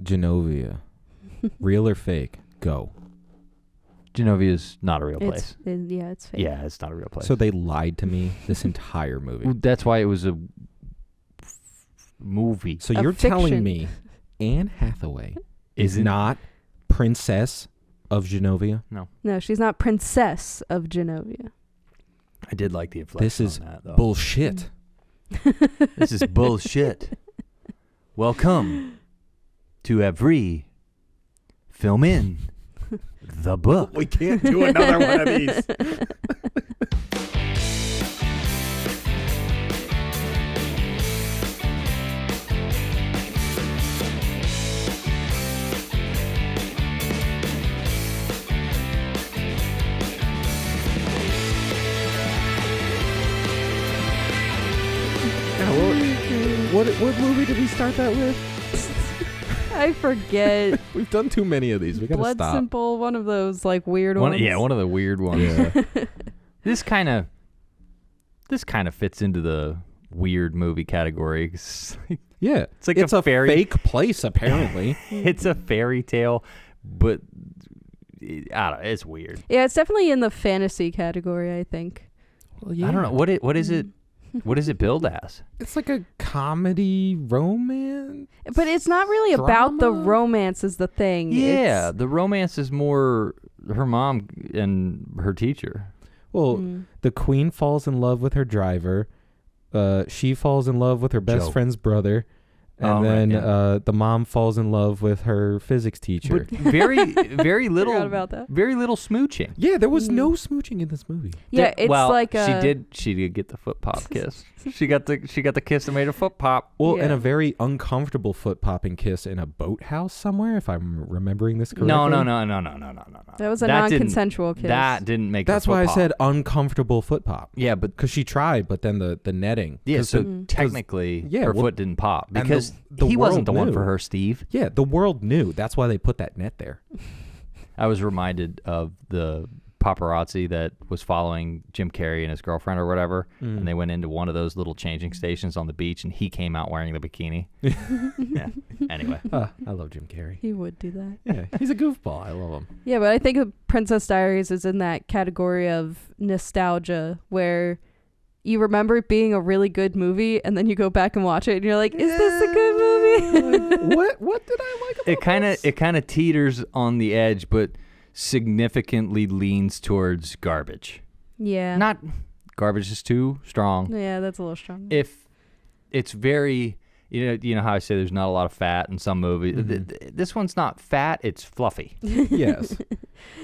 Genovia. Real or fake? Go. Genovia's not a real place. It's fake. Yeah, it's not a real place. So they lied to me this entire movie. That's why it was a movie. So A you're telling fiction. me Anne Hathaway is Isn't- not Princess of Genovia? No, she's not Princess of Genovia. I did like the inflection This is on that, though. bullshit. This is bullshit. Welcome to every film in the book. We can't do another one of these. What movie did we start that with? I forget. We've done too many of these. We gotta Blood stop. Simple, one of those like weird ones. Yeah, one of the weird ones. Yeah. This kind of fits into the weird movie category. Yeah. It's like it's a a fairy- fake place, apparently. It's a fairy tale, but I don't know, it's weird. Yeah, it's definitely in the fantasy category, I think. Well, yeah. I don't know what is it. What does it build as? It's like a comedy romance. But it's not really about the Drama? romance is the thing. Yeah, It's, the romance is more her mom and her teacher. Well, the queen falls in love with her driver. She falls in love with her best Joe. friend's brother. And Oh, right, then yeah. the mom falls in love with her physics teacher. But very little, Forgot about that. very little smooching. Yeah, there was no smooching in this movie. Yeah, it's well, like a... she did get the foot pop kiss. she got the kiss that made her foot pop. Well, and Yeah. a very uncomfortable foot popping kiss in a boathouse somewhere, if I'm remembering this correctly. No. That was a That didn't- non-consensual kiss. That didn't make. That's the foot why I pop. said uncomfortable foot pop. Yeah, but Because she tried, but then the netting. yeah. 'Cause So the- technically, yeah, her well, foot didn't pop and because the he wasn't the world one for knew. her, Steve. Yeah, the world knew. That's why they put that net there. I was reminded of the paparazzi that was following Jim Carrey and his girlfriend or whatever, and they went into one of those little changing stations on the beach, and he came out wearing the bikini. Yeah. Anyway, I love Jim Carrey. He would do that. Yeah, he's a goofball. I love him. Yeah, but I think Princess Diaries is in that category of nostalgia where you remember it being a really good movie and then you go back and watch it and you're like, is this a good movie? What did I like about it kind of teeters on the edge, but significantly leans towards garbage. Yeah. Not garbage is too strong. Yeah, that's a little strong. If it's very, you know how I say there's not a lot of fat in some movies. This one's not fat; it's fluffy. Yes.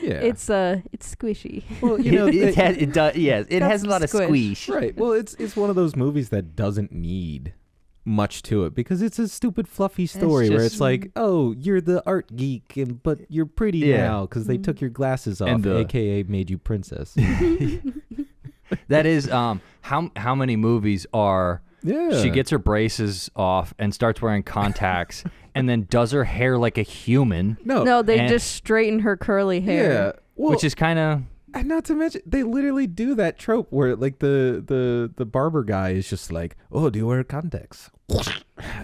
Yeah. It's squishy. well, you know, It does. Yes, it got has a some lot of squish. squish. right. Well, it's one of those movies that doesn't need much to it because it's a stupid fluffy story where just- it's like, oh, you're the art geek, but you're pretty Yeah. now because they took your glasses off, And the- aka made you princess. That is how many movies are. Yeah. She gets her braces off and starts wearing contacts, and then does her hair like a human, No, they and- just straighten her curly hair. Yeah. Well, which is kind of. and not to mention, they literally do that trope where, like, the barber guy is just like, "Oh, do you wear contacts?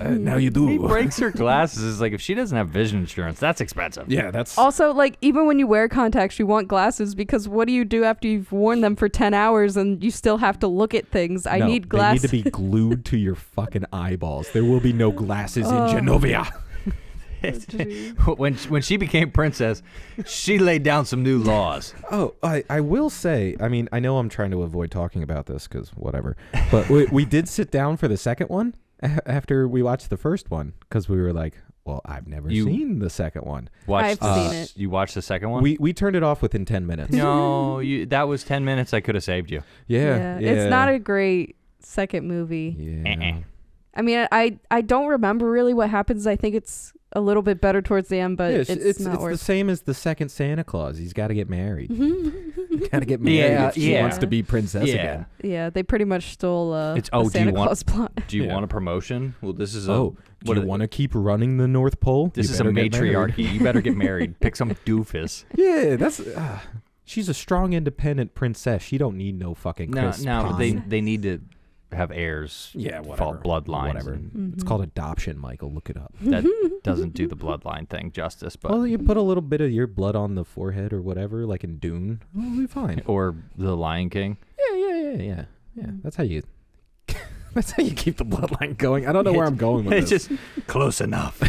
Now you do." He breaks her glasses. It's like if she doesn't have vision insurance, that's expensive. Yeah, that's Also, like, even when you wear contacts, you want glasses because what do you do after you've worn them for 10 hours and you still have to look at things? I No, need glasses. They need to be glued to your fucking eyeballs. There will be no glasses in Genovia. when she became princess, she laid down some new laws. Oh, I will say, I mean, I know I'm trying to avoid talking about this because whatever, but we did sit down for the second one after we watched the first one because we were like, well, I've never seen the second one. I've seen it. You watched the second one? We turned it off within 10 minutes. No, that was 10 minutes. I could have saved you. Yeah. It's not a great second movie. Yeah. I mean, I don't remember really what happens. I think it's a little bit better towards the end, but Yeah, it's not the worth same as the second Santa Claus. He's got to get married. Got to get married Yeah, if she yeah. wants to be princess again. Yeah, they pretty much stole the do you Santa want- Claus plot. Do you Yeah. want a promotion? Well, this is Do you want to keep running the North Pole? This You is a better get married. matriarchy. You better get married. Pick some doofus. Yeah, that's. She's a strong, independent princess. She don't need no fucking No, Chris no, Pine. they need to have heirs. Yeah, whatever. Bloodlines. Whatever. Mm-hmm. It's called adoption, Michael. Look it up. That doesn't do the bloodline thing justice, but Well, you put a little bit of your blood on the forehead or whatever, like in Dune. It'll be fine. or the Lion King. Yeah. That's how you. That's how you keep the bloodline going. I don't know where I'm going with It's this. just close enough.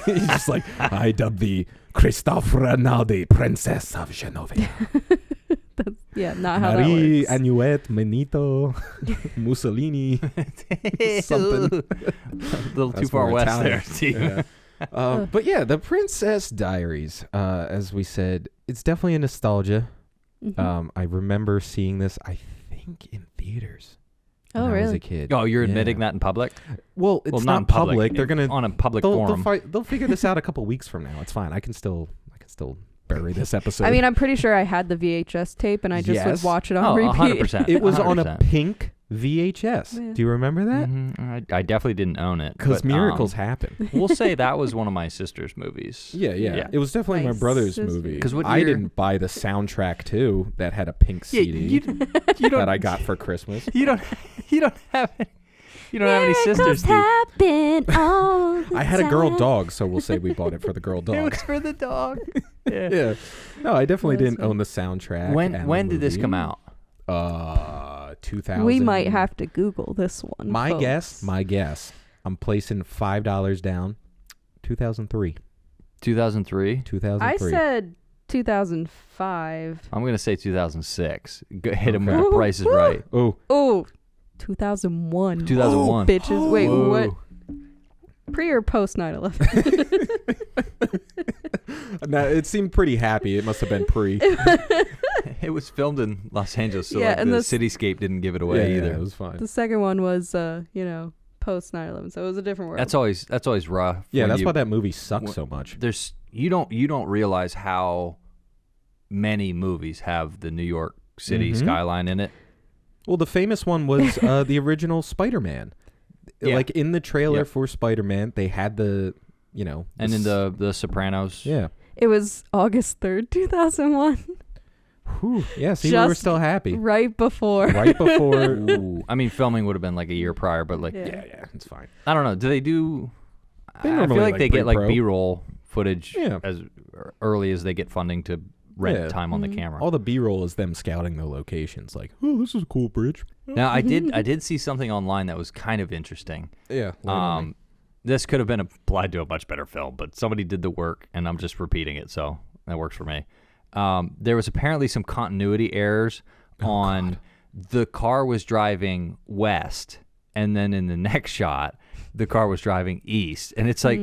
He's just like, I dub thee Christophe Rinaldi, Princess of Genovia. Yeah, not how that Marie works. Anouette Benito Mussolini. Something. A little too That's far more west Italian. there, Steve. Yeah. But yeah, the Princess Diaries, as we said, it's definitely a nostalgia. Mhm. I remember seeing this, I think, in theaters. Oh, when I was really? a kid. Oh, you're Yeah. admitting that in public? Well, it's Well, not in public. public. They're gonna on a public they'll forum. they'll figure this out a couple weeks from now. It's fine. I can still bury this episode. I mean, I'm pretty sure I had the VHS tape and I just Yes. would watch it on Oh, repeat. 100%. it was on a 100%. pink VHS. Yeah. Do you remember that? I definitely didn't own it. Because but, miracles happen. We'll say that was one of my sister's movies. Yeah. It was definitely my My brot's sister. movie. 'Cause what I year- didn't buy the soundtrack too. That had a pink CD you don't. that I got for Christmas. You don't have. You don't have any sisters. Steve. happen all the I had a girl time. dog, so we'll say we bought it for the girl It dog. was for the dog. Yeah. Yeah. No, I definitely That's didn't right. own the soundtrack. When and when the did this movie. come out? 2000. We might have to Google this one. My folks. guess. I'm placing $5 down. 2003. 2003. 2003. I said 2005. I'm gonna say 2006. Hit him Okay. with the Price is Right. Oh, Oh, 2001. 2001. Bitches. Wait, Whoa. what? Pre or post 9/11? no, it seemed pretty happy. It must have been pre. It was filmed in Los Angeles, so Yeah, like, and the this- cityscape didn't give it away either. it was fine. The second one was, post 9/11, so it was a different world. That's always rough. Yeah, when that's you- why that movie sucks when- so much. There's you don't realize how many movies have the New York City Mhm. skyline in it. Well, the famous one was the original Spider-Man. Yeah. Like in the trailer Yep. for Spider-Man, they had the, And in the Sopranos. yeah. It was August 3rd, 2001, Whew. Yeah, see, we were Just still happy. right before. Right before. Ooh. I mean, filming would have been like a year prior, but like Yeah. It's fine. I don't know. Do they do? They I normally, feel like like, they get like pre-pro. B-roll footage Yeah. as early as they get funding to rent Yeah. time on the Mhm. camera. All the B-roll is them scouting the locations. Like, oh, this is a cool bridge. Now I did see something online that was kind of interesting. Yeah. This could have been applied to a much better film, but somebody did the work, and I'm just repeating it, so that works for me. There was apparently some continuity errors on the car was driving west, and then in the next shot, the car was driving east, and it's like,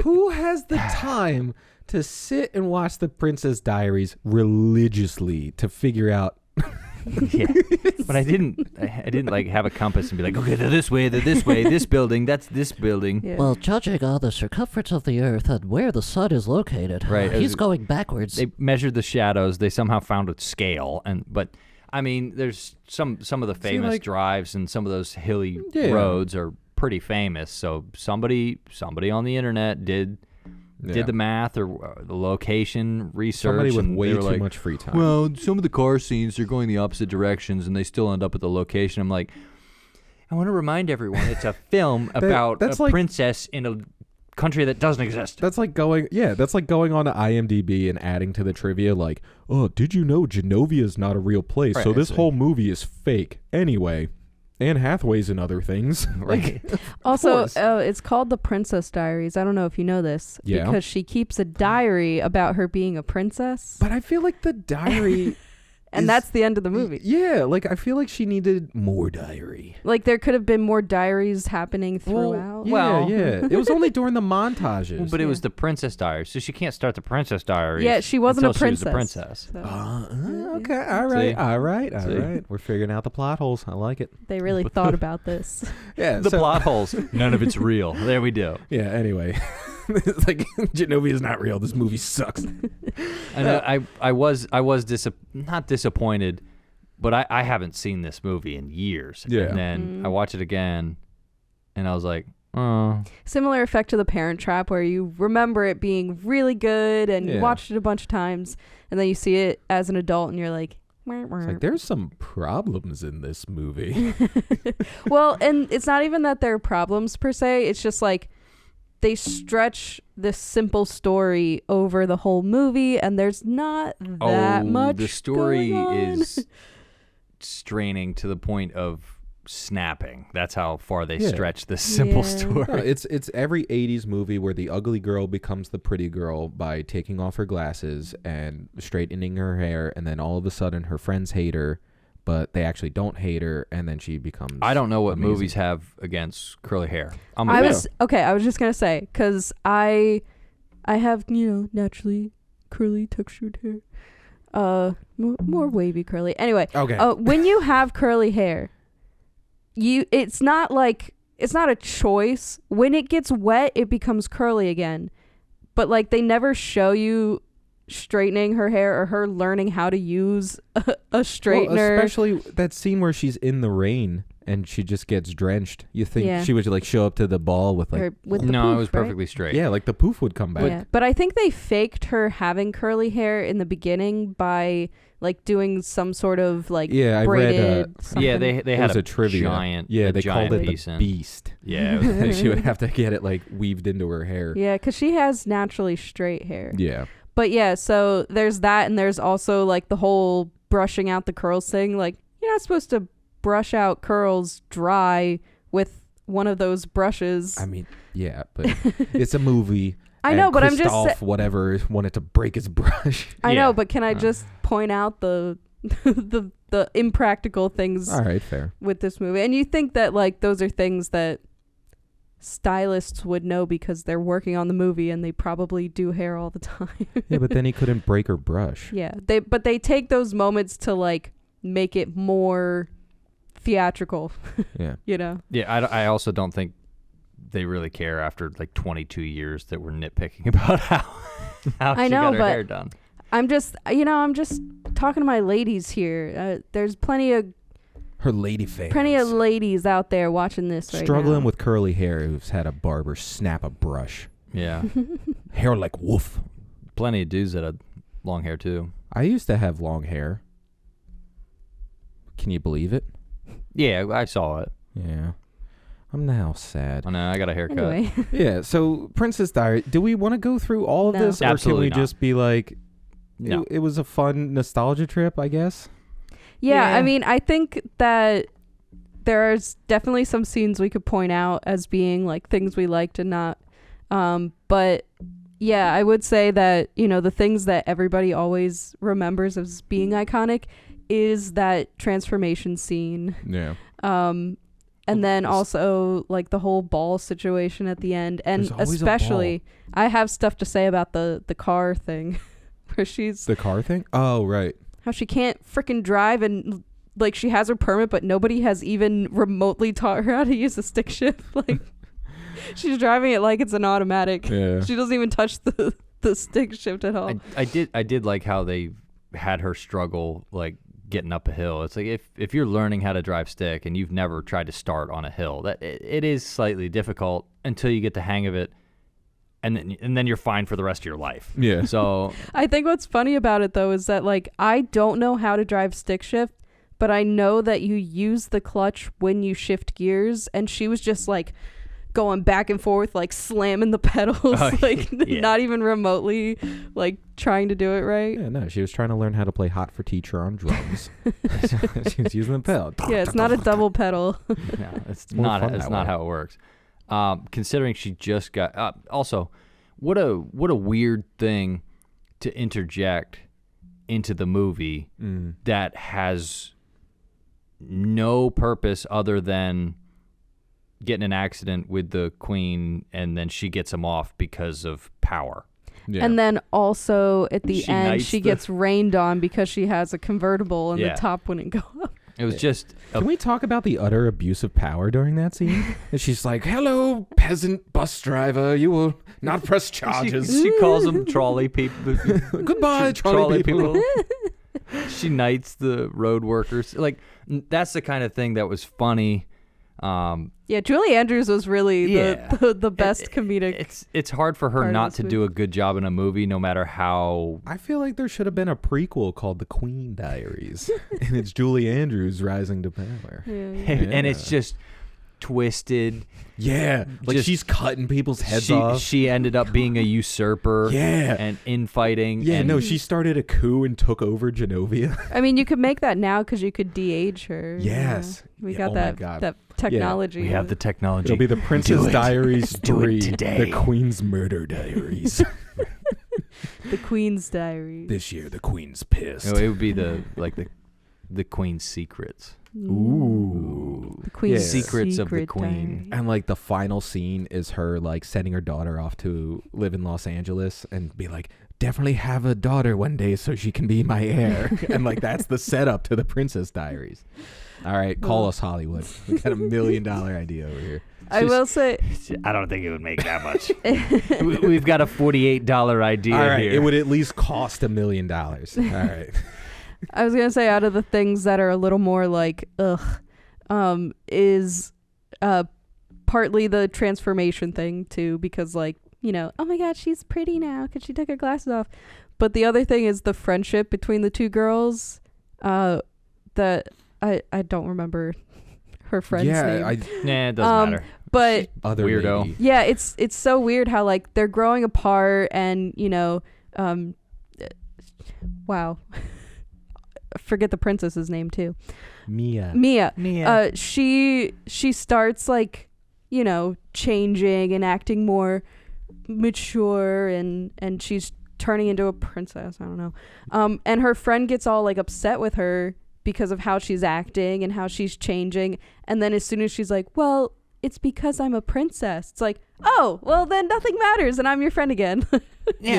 who has the time to sit and watch the Princess Diaries religiously to figure out? yeah. But I didn't like have a compass and be like, okay, they're this way, this building, that's this building. Yeah. Well, judging on the circumference of the Earth and where the sun is located, Right, he's going backwards. They measured the shadows. They somehow found a scale, but I mean, there's some of the famous like- drives and some of those hilly Yeah. roads are pretty famous. So somebody on the internet did the math or the location research. Somebody with and way they were too like, much free time. well, some of the car scenes are going the opposite directions, and they still end up at the location. I'm like, I want to remind everyone it's a film about that's a like- princess in a country that doesn't exist. That's like going on to IMDb and adding to the trivia like, oh, did you know Genovia is not a real place? Right, so this it's whole movie is fake. Anyway, Anne Hathaway's in other things. Right. Also, course. it's called The Princess Diaries. I don't know if you know this. Yeah. Because she keeps a diary about her being a princess. But I feel like the diary... And is- that's the end of the movie. Yeah, like I feel like she needed more diary. Like, there could have been more diaries happening throughout. Yeah, yeah. It was only during the montages. Well, but it was Yeah. the Princess Diaries, so she can't start the Princess Diaries. Yeah, she wasn't a until she was princess. a princess. So, okay, all right, See? all right, all See? right. We're figuring out the plot holes. I like it. they really thought about this. Yeah, The so- plot holes. None of it's real. There we go. Yeah, anyway. It's like Genovia's not real. This movie sucks. And I was not disappointed, but I haven't seen this movie in years. Yeah. And then Mm. I watched it again, and I was like, oh. Similar effect to The Parent Trap, where you remember it being really good and you Yeah. watched it a bunch of times, and then you see it as an adult and you're like, It's like there's some problems in this movie. Well, and it's not even that there are problems per se. It's just like they stretch this simple story over the whole movie, and there's not that much. The story going on. is straining to the point of snapping. That's how far they stretch this simple story. No, it's every 80s movie where the ugly girl becomes the pretty girl by taking off her glasses and straightening her hair, and then all of a sudden her friends hate her, but they actually don't hate her, and then she becomes I don't know what amazing. movies have against curly hair. I was just gonna say, because I have naturally curly textured hair, more wavy curly. Anyway, Okay. When you have curly hair, it's not a choice. When it gets wet, it becomes curly again. But like they never show you straightening her hair or her learning how to use a straightener. Well, especially that scene where she's in the rain and she just gets drenched. You think she would like show up to the ball with like with the no, poof, it was right? perfectly straight. yeah, like the poof would come back. Yeah. But I think they faked her having curly hair in the beginning by like doing some sort of like I braided read something. Yeah, they it had was a a trivia. giant They giant called it piece the in. beast. Yeah. She would have to get it like weaved into her hair. Yeah, because she has naturally straight hair. Yeah. But yeah, so there's that, and there's also like the whole brushing out the curls thing. Like, you're not supposed to brush out curls dry with one of those brushes. I mean, yeah, but it's a movie. I know, but I'm just whatever wanted to break his brush. I know, but can I just point out the the impractical things All right, fair. with this movie? And you think that like those are things that stylists would know because they're working on the movie and they probably do hair all the time. Yeah, but then he couldn't break her brush. Yeah, they take those moments to like make it more theatrical. Yeah. Yeah, I also don't think they really care after like 22 years that we're nitpicking about how I she know, got her but hair done. I'm just talking to my ladies here. There's plenty of ladies out there watching this right struggling now. with curly hair who's had a barber snap a brush. Yeah. Hair like woof. Plenty of dudes that had long hair too. I used to have long hair. Can you believe it? Yeah, I saw it. Yeah. I'm now sad. I know, I got a haircut. Anyway. Yeah, so Princess Diaries, do we want to go through all of No. this? Absolutely or can we not. just be like, No. it was a fun nostalgia trip, I guess? Yeah, Yeah. I mean, I think that there's definitely some scenes we could point out as being like things we liked and not. But yeah, I would say that, the things that everybody always remembers as being iconic is that transformation scene. Yeah. And then also like the whole ball situation at the end. And There's always a especially I have stuff to say about the car thing where she's The car thing? Oh, right. how she can't freaking drive and like she has her permit but nobody has even remotely taught her how to use a stick shift. Like she's driving it like it's an automatic. Yeah. She doesn't even touch the stick shift at all. I did like how they had her struggle like getting up a hill. It's like if you're learning how to drive stick and you've never tried to start on a hill, that it is slightly difficult until you get the hang of it, and then you're fine for the rest of your life. Yeah. So I think what's funny about it though is that like I don't know how to drive stick shift, but I know that you use the clutch when you shift gears, and she was just like going back and forth like slamming the pedals not even remotely like trying to do it right. Yeah, no, she was trying to learn how to play Hot for Teacher on drums. She was using the pedal. Yeah, it's not a double pedal. no, it's more not fun it's that not way. how it works. Considering she just got also what a weird thing to interject into the movie that has no purpose other than getting an accident with the queen, and then she gets him off because of power. Yeah. And then also at the She end, knights she the- gets rained on because she has a convertible and Yeah. the top wouldn't go up. It was just Can we talk about the utter abuse of power during that scene? And she's like, "Hello, peasant bus driver. You will not press charges. she calls them trolley people. Goodbye, trolley people." She knights the road workers. Like that's the kind of thing that was funny Yeah, Julie Andrews was really Yeah. the best comedic. It's hard for her part of not this to do a good job in a movie, no matter how. I feel like there should have been a prequel called The Queen Diaries, and it's Julie Andrews rising to power. Yeah. And it's just twisted. Yeah, like Just- she's cutting people's heads she, off. She ended up being a usurper. Yeah. And infighting. Yeah, and no, she started a coup and took over Genovia. I mean, you could make that now because you could de-age her. you Yes. know. We Yeah, got oh my that God. that technology. We have the technology. It'll be the Princess it. Diaries Do it 3, today. The Queen's Murder Diaries. the Queen's Diary. This year, the Queen's pissed. No, it would be the Queen's secrets. Ooh. The Queen's Yeah. Secrets of the Secret Queen. Diary. And like the final scene is her like sending her daughter off to live in Los Angeles and be like, definitely have a daughter one day so she can be my heir. And like that's the setup to the Princess Diaries. All right, call us Hollywood. We got $1 million idea over here. I will say, I don't think it would make that much. We've got a $48 idea All right, here. it would at least cost $1 million. All right. I was gonna say out of the things that are a little more like is partly the transformation thing too, because like, you know, oh my god, she's pretty now because she took her glasses off. But the other thing is the friendship between the two girls. That I don't remember her friend's name. Nah, it doesn't matter. But Other Weirdo. lady. yeah, it's so weird how like they're growing apart and, you know, wow. Forget the princess's name too. Mia. She starts like, you know, changing and acting more mature and she's turning into a princess. I don't know. And her friend gets all like upset with her because of how she's acting and how she's changing. And then as soon as she's like, well, it's because I'm a princess. It's like, oh, well then nothing matters and I'm your friend again. She's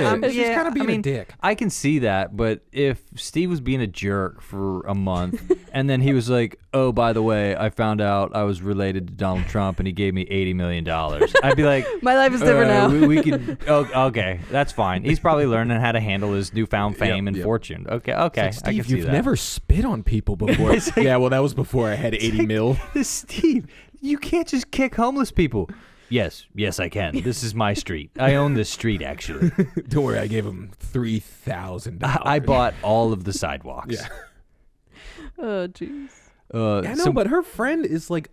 kind of being a dick. I can see that, but if Steve was being a jerk for a month and then he was like, oh, by the way, I found out I was related to Donald Trump and he gave me $80 million, I'd be like, My life is different now. We could, okay, that's fine. He's probably learning how to handle his newfound fame and fortune. Okay, It's like, I Steve, can see you've that. never spit on people before. Yeah, well, that was before I had 80 mil. Steve, you can't just kick homeless people. Yes, I can. This is my street. I own this street, actually. Don't worry, I gave him $3,000. I bought all of the sidewalks. Yeah. Oh, jeez. I know, but her friend is like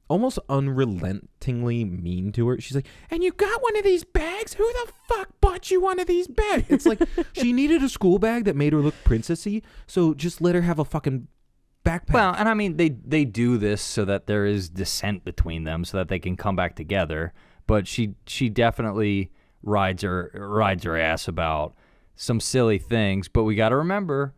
almost unrelentingly mean to her. She's like, and you got one of these bags? Who the fuck bought you one of these bags? It's like she needed a school bag that made her look princessy, so just let her have a fucking backpack. Well, and I mean, they do this so that there is dissent between them, so that they can come back together. But she definitely rides her ass about some silly things. But we got to remember,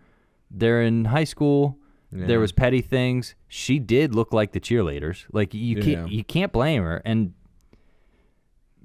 they're in high school. Yeah. There was petty things. She did look like the cheerleaders. Like you can't blame her. And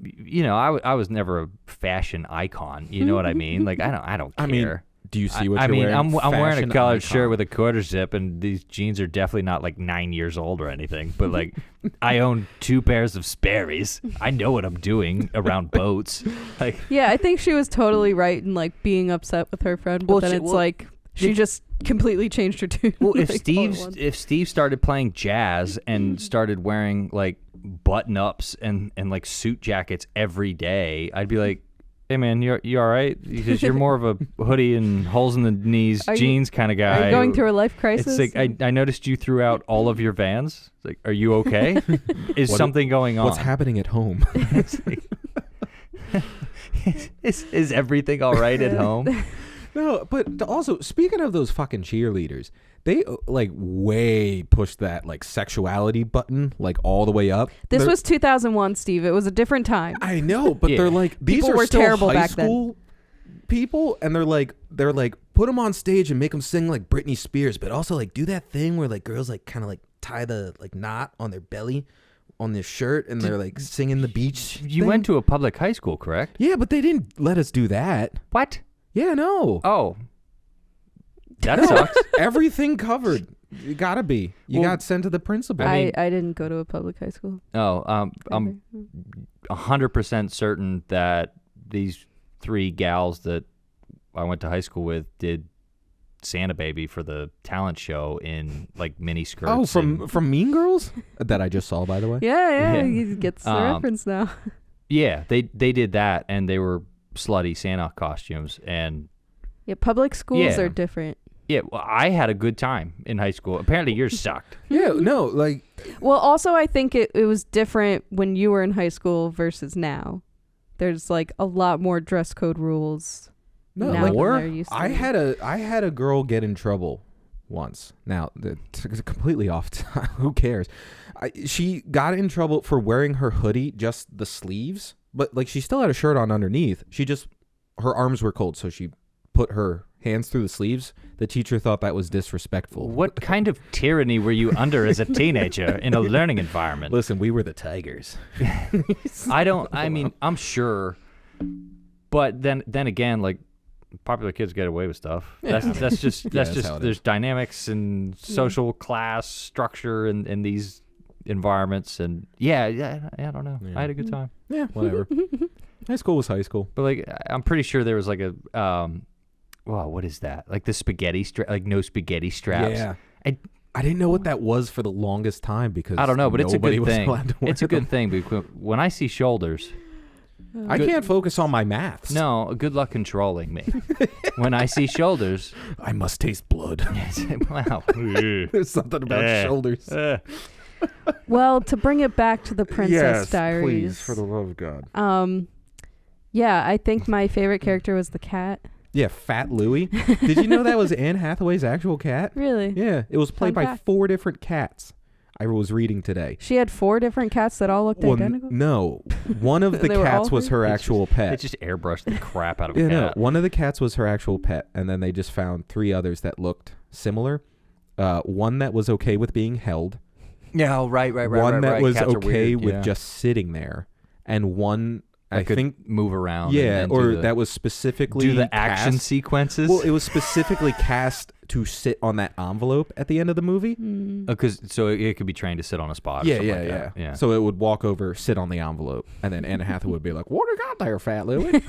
you know, I was never a fashion icon. You know what I mean? Like I don't care. I mean, do you see what I you're mean, wearing? I'm wearing a Fashion collared icon. shirt with a quarter zip, and these jeans are definitely not like 9 years old or anything. But like, I own 2 pairs of Sperry's. I know what I'm doing around boats. Like, Yeah, I think she was totally right in like being upset with her friend, but then it's like she just completely changed her tune. well, if like, all at once. Steve started playing jazz and started wearing like button ups and like suit jackets every day, I'd be like, hey man, you all right? Because you're more of a hoodie and holes in the knees jeans kind of guy. Are you going through a life crisis? It's like I noticed you threw out all of your Vans. It's like, are you okay? Is something going on? What's happening at home? It's like, is everything all right at home? No, but also speaking of those fucking cheerleaders, they like way pushed that like sexuality button like all the way up. This They're- was 2001, Steve. It was a different time. I know, but Yeah. they're like these People are were still terrible high back then. school people, and they're like put them on stage and make them sing like Britney Spears, but also like do that thing where like girls like kind of like tie the like knot on their belly on their shirt and they're like singing the beach. You thing. went to a public high school, correct? Yeah, but they didn't let us do that. What? Yeah, no. Oh, that sucks. Everything covered. You gotta be. You Well, got sent to the principal. I didn't go to a public high school. Oh, I'm 100% certain that these 3 gals that I went to high school with did Santa baby for the talent show in like mini skirts. Oh, from Mean Girls that I just saw, by the way. Yeah, he gets the reference now. Yeah, they did that, and they were slutty Santa costumes, and yeah, public schools are different. Yeah, well, I had a good time in high school. Apparently, yours sucked. Yeah, no, like. Well, also, I think it was different when you were in high school versus now. There's like a lot more dress code rules. No, now like than there used to I be. had a girl get in trouble once. Now, it's completely off time. Who cares? She got in trouble for wearing her hoodie, just the sleeves, but like she still had a shirt on underneath. Her arms were cold, so she put her hands through the sleeves. The teacher thought that was disrespectful. What kind of tyranny were you under as a teenager in a learning environment? Listen, we were the Tigers. I'm sure, but then again, like, popular kids get away with stuff. Yeah. That's just how it there's is. dynamics and social class structure in these environments, and I don't know. Yeah. I had a good time. Yeah, whatever. High school was high school. But like, I'm pretty sure there was like a what is that? Like the spaghetti like no spaghetti straps. Yeah. I didn't know what that was for the longest time because I don't know, but it's a nobody good was thing. allowed to wear It's a good them. thing because when I see shoulders, I can't focus on my maths. no, good luck controlling me. When I see shoulders, I must taste blood. wow. There's something about shoulders. Well, to bring it back to the Princess Diaries. Please, for the love of God. Yeah, I think my favorite character was the cat. Yeah, Fat Louie. Did you know that was Anne Hathaway's actual cat? Really? Yeah, it was played Fun by fact. 4 different cats. I was reading today. She had 4 different cats that all looked identical? No, one of the They were all cats was her It's actual They pet. just airbrushed the crap out of a Yeah, no, cat. one of the cats was her actual pet, and then they just found 3 others that looked similar. One that was okay with being held. Yeah, right. One that was Cats are okay weird, with yeah. just sitting there, and one I could think move around. yeah, and or do the, that was specifically do the action cast- sequences. Well, it was specifically cast to sit on that envelope at the end of the movie. because so it could be trained to sit on a spot. Or Yeah, something yeah, like yeah, that. Yeah. So it would walk over, sit on the envelope, and then Anne Hathaway would be like, "What do you got there, Fat Louie?"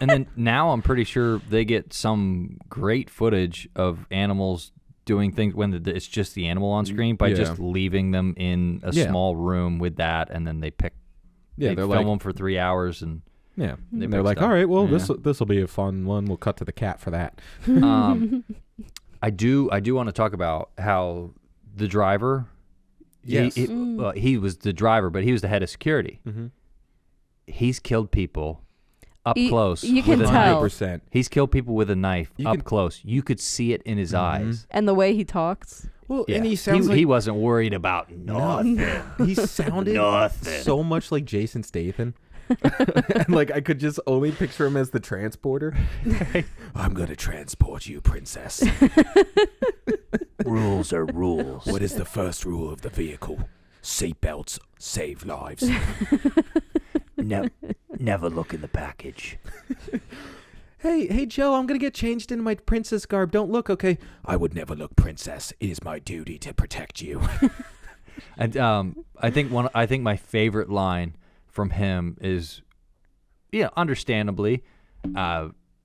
And then now I'm pretty sure they get some great footage of animals doing things when it's just the animal on screen by Yeah. just leaving them in a Yeah. small room with that, and then they Yeah, they they're film like, them for 3 hours, and yeah, They and they're pick like, stuff. "All right, well, Yeah. this will be a fun one. We'll cut to the cat for that." I do want to talk about how the driver. Yes. He was the driver, but he was the head of security. Mm-hmm. He's killed people up You- close. you can with a tell. knife. 100%. He's killed people with a knife You up can- close. You could see it in his eyes. And the way he talks. Well, Yeah. and he sounds like he wasn't worried about nothing. he sounded Nothing. so much like Jason Statham. And like I could just only picture him as the transporter. I'm gonna transport you, princess. Rules are rules. What is the first rule of the vehicle? Seatbelts save lives. Never look in the package. Hey, Joe, I'm gonna get changed into my princess garb. Don't look, okay? I would never look, princess. It is my duty to protect you. And I think my favorite line from him is, understandably,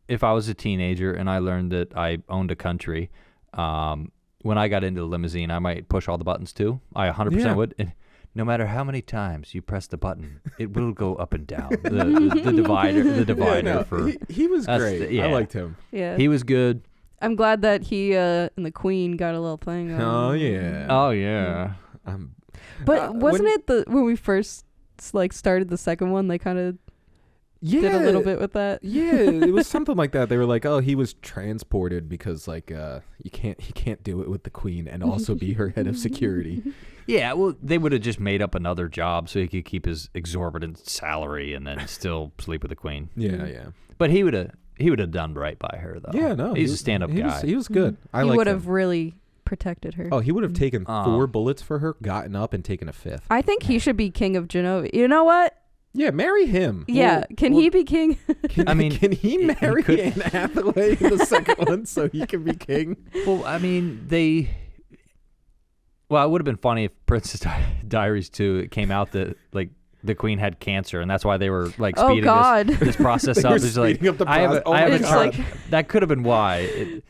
if I was a teenager and I learned that I owned a country, when I got into the limousine, I might push all the buttons too. I 100% Yeah. would. And no matter how many times you press the button, it will go up and down. The divider for he was That's great. the- yeah. I liked him. Yeah. he was good. I'm glad that he and the Queen got a little thing. Oh yeah. Oh yeah. But wasn't it when we first started the second one, they kind of Yeah, did a little bit with that? Yeah, it was something like that. They were like, "Oh, he was transported because he can't do it with the queen and also be her head of security." Yeah, well, they would have just made up another job so he could keep his exorbitant salary and then still sleep with the queen. Yeah, yeah. But he would have done right by her though. Yeah, no. He's a stand-up guy. He was good. I He liked would him. have really protected her. Oh, he would have taken Oh. 4 bullets for her, gotten up, and taken a 5th. I think he should be king of Genovia. You know what? Yeah, marry him. Yeah. Can he be king? Can he marry could- Anne Hathaway in the second one so he can be king? Well, I mean, Well, it would have been funny if Princess Diaries 2 it came out that the queen had cancer, and that's why they were like Oh, speeding God. this process They up. were It's like speeding up the I have process. Oh I have my a God. chart. That could have been why.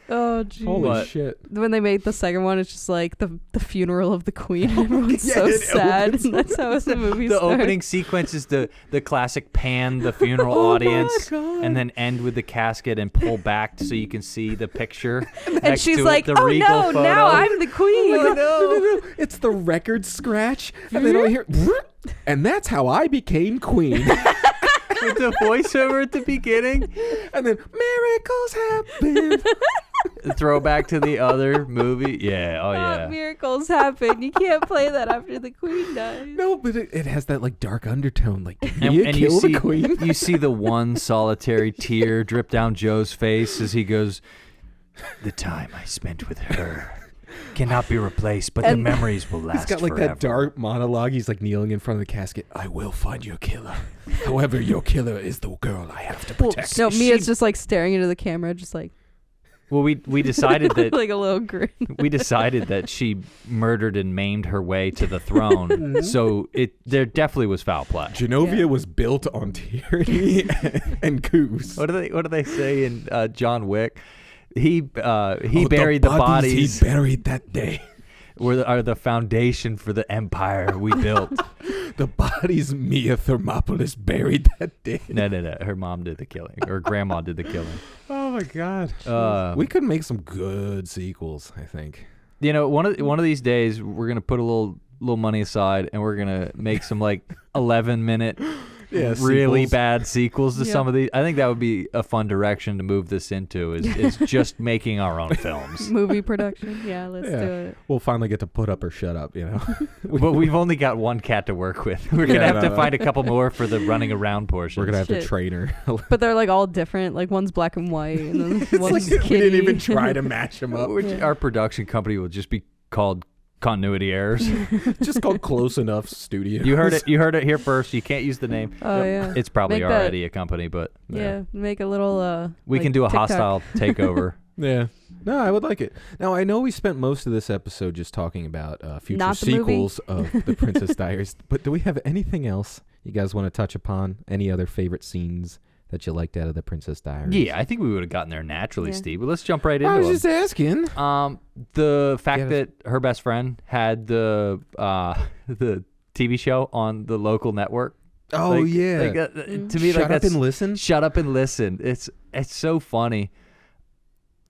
Oh, geez. Holy shit. When they made the second one, it's just like the funeral of the queen. Everyone's so it sad. opens- And that's how the movie The starts. opening sequence is the classic pan the funeral Oh my audience, God. and then end with the casket and pull back so you can see the picture. And next she's to it, like, the oh regal no, photo. now I'm the queen. No. It's the record scratch, and then I hear, and that's how I became queen. With the voiceover at the beginning. And then miracles happen. Throwback to the other movie. Yeah. Oh yeah. Miracles happen. You can't play that after the queen dies. No, but it has that like dark undertone. Like, did And you you kill see the queen? you see the one solitary tear drip down Joe's face as he goes, "The time I spent with her cannot be replaced, but the And- memories will last He's got like forever." that dark monologue. He's like kneeling in front of the casket. I will find your killer. However, your killer is the girl I have to protect. No, Mia's just like staring into the camera, just like Well, we decided that like a little grin. we decided that she murdered and maimed her way to the throne. So there definitely was foul play. Genovia Yeah. was built on tyranny and coups. What do they say in John Wick? He Oh, buried the bodies he buried that day. are the foundation for the empire we built. The bodies Mia Thermopolis buried that day. No. Her mom did the killing. Or grandma did the killing. Oh my god. We We could make some good sequels, I think. one of these days we're gonna put a little money aside and we're gonna make some like 11-minute really sequels. bad sequels to Yeah. some of these. I think that would be a fun direction to move this into is just making our own films. Movie production. Yeah, let's do it. We'll finally get to put up or shut up, you know. But we've only got one cat to work with. We're gonna Yeah, have to no. find a couple more for the running around portion. We're gonna have to Shit. train her. But they're like all different. Like one's black and white, and then It's one's like we didn't kitty. even try to match them up. Our production company will just be called Continuity Errors. Just called Close Enough Studio. You heard it. You heard it here first. You can't use the name. Oh yeah. It's probably Make that- already a company, but Yeah, make a little. we like can do a TikTok. hostile takeover. Yeah. No, I would like it. Now, I know we spent most of this episode just talking about future Not the movie. sequels of The Princess Diaries, but do we have anything else you guys want to touch upon? Any other favorite scenes that you liked out of The Princess Diaries? Yeah, I think we would have gotten there naturally, Yeah. Steve. But let's jump right I into was them. just asking. The fact Yeah. that her best friend had the TV show on the local network. Oh, Like- yeah. like, to me, Shut like up that's and listen. shut up and listen. It's so funny.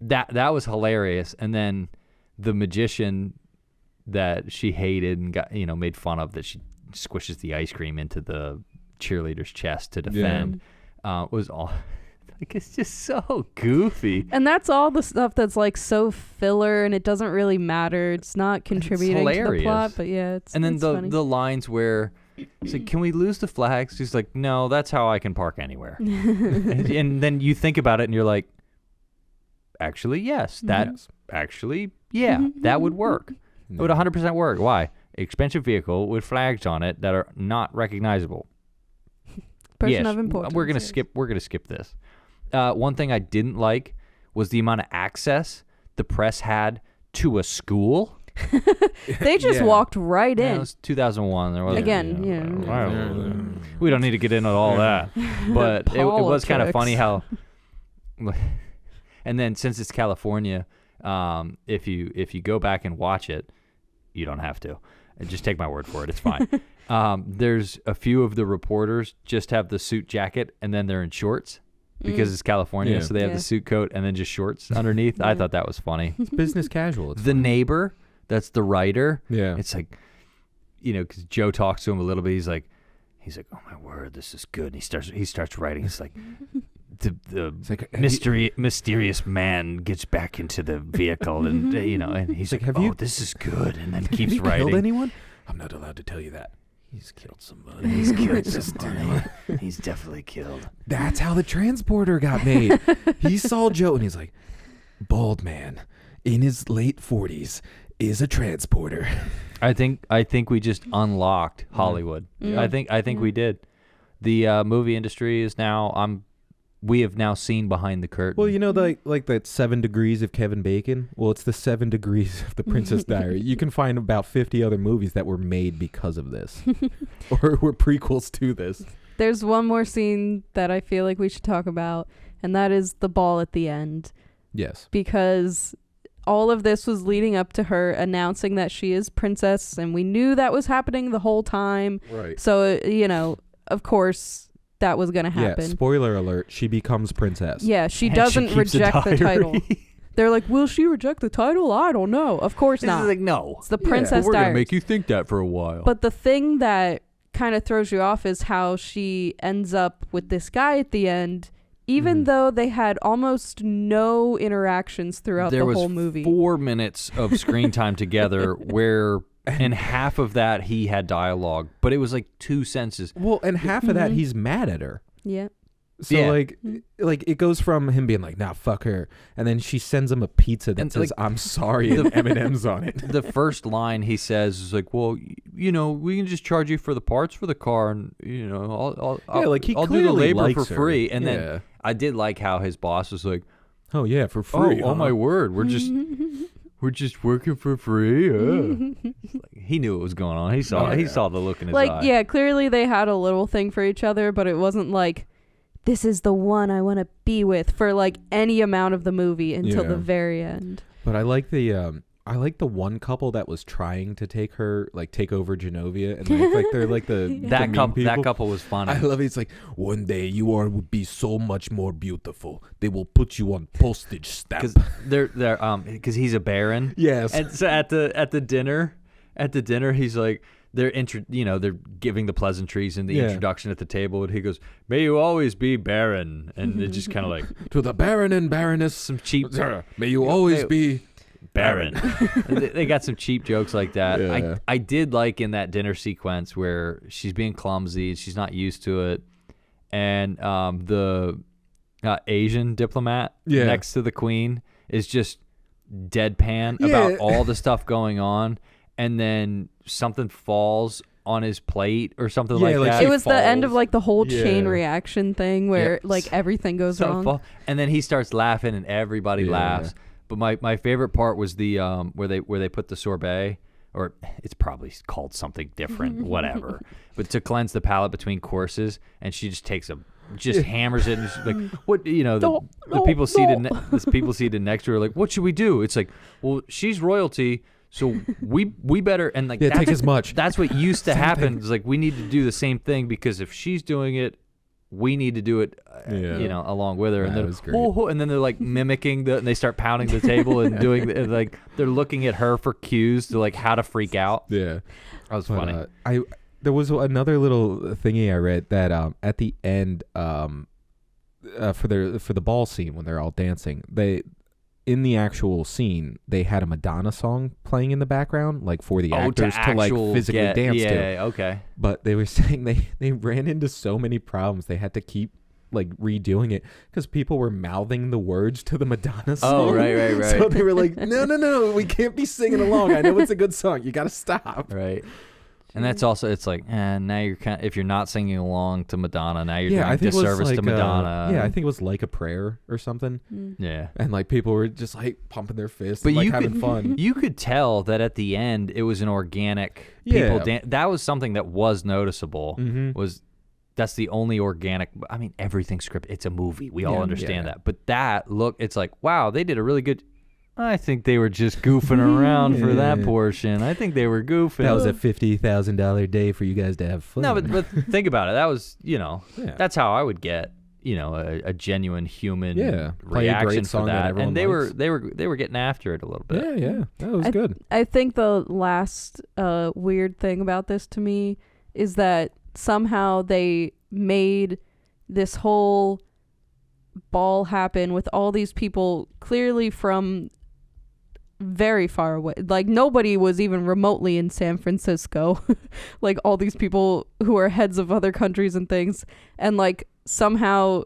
That was hilarious. And then the magician that she hated and got made fun of, that she squishes the ice cream into the cheerleader's chest to defend, was all like, it's just so goofy. And that's all the stuff that's like so filler, and it doesn't really matter. It's not contributing to the hilarious. plot, but yeah, it's And then it's the funny. the lines where it's like, can we lose the flags? She's like, no, that's how I can park anywhere. and then you think about it and you're like, actually, yes, that actually, yeah, that would work. It would 100% work. Why? Expensive vehicle with flags on it that are not recognizable. Person yes, of importance. we're gonna yes. skip. We're gonna skip this. One thing I didn't like was the amount of access the press had to a school. They just Yeah. walked right Yeah, in. it was 2001. There wasn't, Again, we don't need to get into all that, but it was kind of funny how. And then since it's California, if you go back and watch it, you don't have to. Just take my word for it. It's fine. There's a few of the reporters just have the suit jacket and then they're in shorts because it's California, Yeah. so they have Yeah. the suit coat and then just shorts underneath. I thought that was funny. It's business casual. It's The fine. neighbor, that's the writer. Yeah. It's like, because Joe talks to him a little bit. He's like, oh my word, this is good. And he starts writing. It's like, the It's like, have you- mysterious man gets back into the vehicle, and and he's like, like, have you- this is good, and then have keeps you writing. killed anyone? I'm not allowed to tell you that. He's killed somebody. He's killed somebody. He's definitely killed. That's how the transporter got made. He saw Joe and he's like, bald man in his late 40s is a transporter. I think we just unlocked Hollywood. Mm. I think we did. The movie industry is now we have now seen behind the curtain. Well, you know, like that 7 Degrees of Kevin Bacon? Well, it's the 7 Degrees of the Princess Diary. You can find about 50 other movies that were made because of this. Or were prequels to this. There's one more scene that I feel like we should talk about, and that is the ball at the end, Yes. because all of this was leading up to her announcing that she is princess, and we knew that was happening the whole time. Right. So, of course, that was going to happen. Yeah, spoiler alert, she becomes princess. Yeah, she And doesn't she keeps a reject the title. diary. They're like, will she reject the title? I don't know. Of course This not. is like, no. It's the Princess We're going to Diaries. make you think that for a while. But the thing that kind of throws you off is how she ends up with this guy at the end, even though they had almost no interactions throughout the whole movie. There was 4 minutes of screen time together where in half of that he had dialogue, but it was like 2 sentences. Well, and half of that he's mad at her. Yeah. So Yeah. like it goes from him being like, nah, fuck her, and then she sends him a pizza that And, says, like, I'm sorry, and M&M's on it. The first line he says is like, well, we can just charge you for the parts for the car, and I'll he I'll do the clearly labor for likes her. free. And Yeah. then I did like how his boss was like, Oh yeah, for free. oh my word, we're just working for free. He knew what was going on. He saw the look in his eye. Yeah, clearly they had a little thing for each other, but it wasn't like, this is the one I want to be with for like any amount of the movie until the very end. But I like the one couple that was trying to take over Genovia, and like they're like the that mean couple. people. That couple was funny. I love it. It's like, one day you will be so much more beautiful. They will put you on postage stamp. Because because he's a baron. Yes. And so at the dinner, he's like, they're giving the pleasantries in the introduction at the table, and he goes, "May you always be baron," and it just kind of like to the baron and baroness, some cheap. May you always be baron. They got some cheap jokes like that. Yeah. I did like in that dinner sequence where she's being clumsy and she's not used to it, and the Asian diplomat next to the queen is just deadpan about all the stuff going on, and then something falls on his plate or something like that. It was the end of falls. like the whole chain reaction thing where like everything goes wrong. And then he starts laughing and everybody laughs. But my favorite part was the where they put the sorbet, or it's probably called something different, whatever. But to cleanse the palate between courses, and she just hammers it, and she's like, "What?" The people seated next to her are like, "What should we do?" It's like, well, she's royalty, so we better, and like take as much. That's what used to happen. It's like, we need to do the same thing, because if she's doing it, we need to do it, along with her. And then, was great. and then they're like mimicking and they start pounding the table and doing like they're looking at her for cues to like how to freak out. Yeah, that was funny. There was another little thingy I read that at the end for the ball scene when they're all dancing, in the actual scene, they had a Madonna song playing in the background, like for the actors to like physically dance to. Yeah, okay. But they were saying they ran into so many problems. They had to keep like redoing it because people were mouthing the words to the Madonna song. Oh, right. So they were like, no, we can't be singing along. I know it's a good song. You got to stop. Right. And that's also, it's like, now you're if you're not singing along to Madonna, now you're doing disservice to Madonna. I think it was Like a Prayer or something. Yeah. And like people were just like pumping their fists, but and like having fun. You could tell that at the end it was an organic people that was something that was noticeable. That's the only organic. I mean, everything's scripted. It's a movie. We all understand that. But it's like, wow, they did a really good. I think they were just goofing around for that portion. I think they were goofing. That was a $50,000 day for you guys to have fun. No, but think about it. That was, that's how I would get, a genuine human reaction for that. And they were getting after it a little bit. Yeah, that was good. I think the last weird thing about this to me is that somehow they made this whole ball happen with all these people clearly from very far away. Like nobody was even remotely in San Francisco. Like all these people who are heads of other countries and things, and like somehow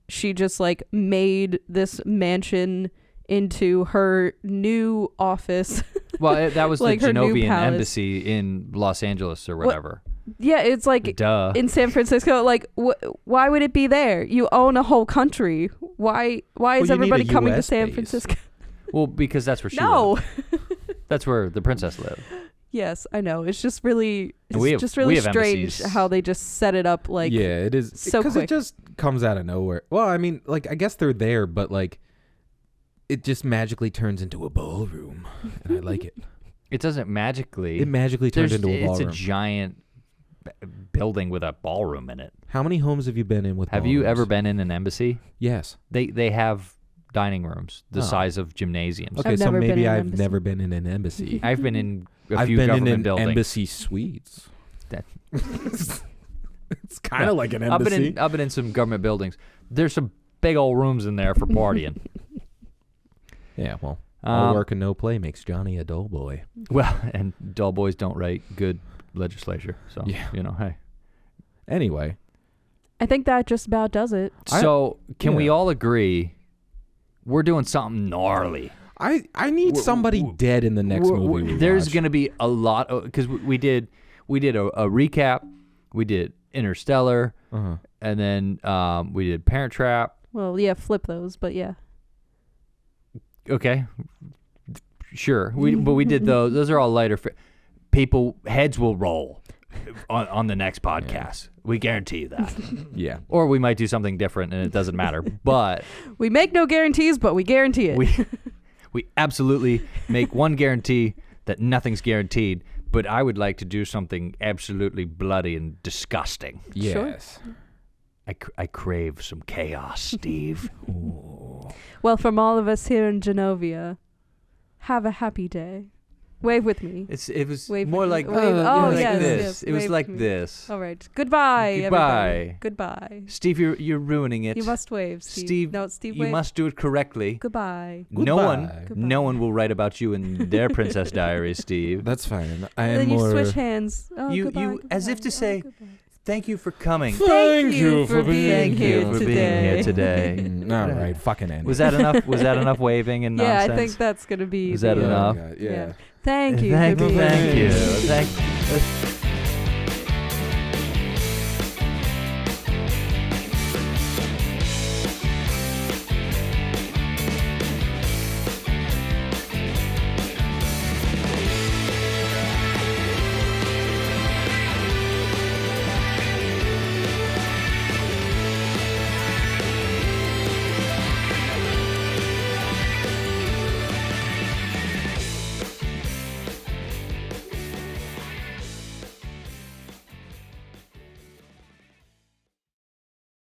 she just like made this mansion into her new office. Well, that was like the her new Genovian palace. Embassy in Los Angeles or whatever. Yeah, it's like duh. In San Francisco. Like, why would it be there? You own a whole country. Why is everybody coming to San Francisco? Well, because that's where she No. lived. That's where the princess lived. Yes, I know. It's just really, we have strange embassies. how they just set it up like it is so because it just comes out of nowhere. Well, I mean, like I guess they're there, but like it just magically turns into a ballroom, and I like it. It doesn't magically. It magically turns into a ballroom. It's a giant building with a ballroom in it. How many homes have you been in with Have ballrooms? you ever been in an embassy? Yes. They have dining rooms the size of gymnasiums. Okay, I've so never been maybe in an I've embassy. never been in an embassy. I've been in a I've few been in government an buildings. embassy suites. That- It's kind of like an I've embassy. been in some government buildings. There's some big old rooms in there for partying. Yeah, well, all work and no play makes Johnny a dull boy. Well, and dull boys don't write good legislature. So, Yeah. Hey. Anyway, I think that just about does it. So, can we yeah. all agree we're doing something gnarly? I need somebody dead in the next movie. we There's watch. going to be a lot because we did a recap. We did Interstellar, Uh-huh. and then we did Parent Trap. Well, yeah, flip those, but yeah. Okay, sure. But we did those. Those are all lighter. People heads will roll on the next podcast. We guarantee you that. Yeah. Or we might do something different, and it doesn't matter. But We make no guarantees, but we guarantee it. we absolutely make one guarantee that nothing's guaranteed. But I would like to do something absolutely bloody and disgusting. Yes. I crave some chaos, Steve. Well, from all of us here in Genovia, have a happy day. Wave with me. It was Wave more with like, me. Wave. Oh, like yes, this. yes, It was wave like with me. this. All right. Goodbye, Goodbye. everybody. Goodbye. Steve, you're ruining it. You must wave, Steve. Steve, No, Steve, you wave. must do it correctly. Goodbye. No one, Goodbye. no one will write about you in their Princess Diaries, Steve. That's fine. I And am then you more. switch hands. Oh, You- goodbye, you- as if to goodbye. say, goodbye. Thank you for coming. Thank you for being Thank here you for today. being here today. All right, fucking end. Was that enough? Was that enough waving and Yeah, nonsense? I think that's gonna be. Is that the, enough? Yeah. Thank you. Thank for being you. here. Thank.